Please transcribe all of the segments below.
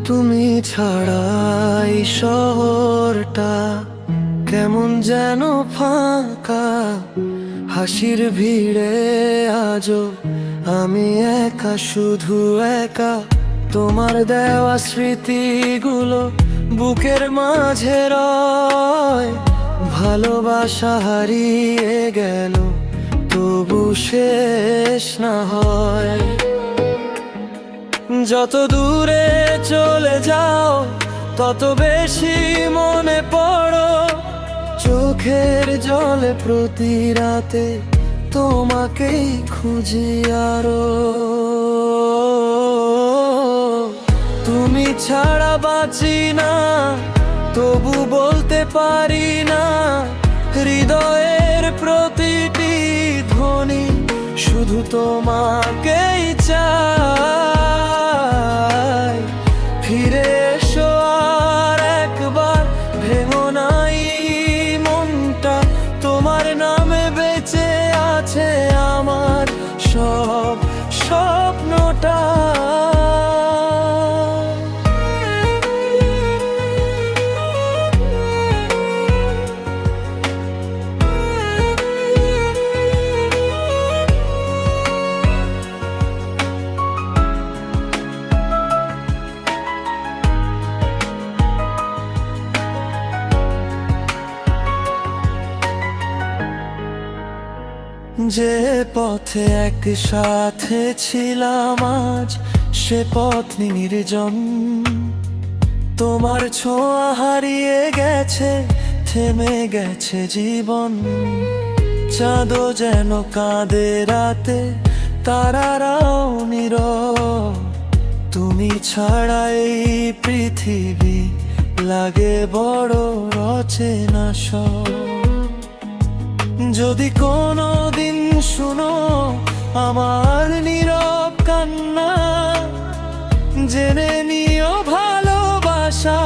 তুমি ছাড়াই শহরটা কেমন যেন ফাঁকা, হাসির ভিড়ে আজও আমি একা, শুধু একা। তোমার দেওয়া স্মৃতিগুলো বুকের মাঝে রয়, ভালোবাসা হারিয়ে গেল তবু শেষ না হয়। যত দূরে চলে যাও তত বেশি মনে পড়ো, চোখের জলে প্রতি রাতে তোমাকেই খুঁজি আরো। তুমি ছাড়া বাঁচি না, তবু বলতে পারি না, হৃদয়ের প্রতিটি ধ্বনি শুধু তোমাকেই চাই। ফিরে এসো আর একবার, ভেঙো নাই মনটা, তোমার নামে বেঁচে আছে আমার সব স্বপ্নটা। যে পথে একসাথে ছিলাম আজ সে পথ নির্জন, তোমার ছোঁয়া হারিয়ে গেছে, থেমে গেছে জীবন। চাঁদও যেন কাঁদে রাতে, তারারাও নীরব, তুমি ছাড়া এই পৃথিবী লাগে বড় রচনা সব। যদি কোনো দিন শুনো আমার নীরব কান্না, জেনে নিও ভালোবাসা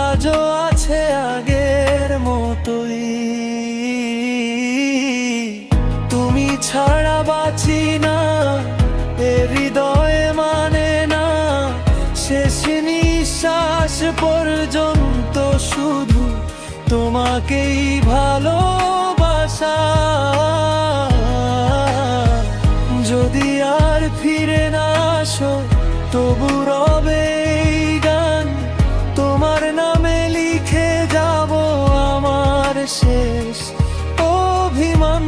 আজও আছে আগের মতোই। তুমি ছাড়া বাঁচি না, এ হৃদয়ে মানে না, শেষ নিঃশ্বাস পর্যন্ত শুধু তোমাকেই ভালোবাসা। যদি আর ফিরে না আসো তবু রবে এই গান, তোমার নামে লিখে যাব আমার শেষ অভিমান।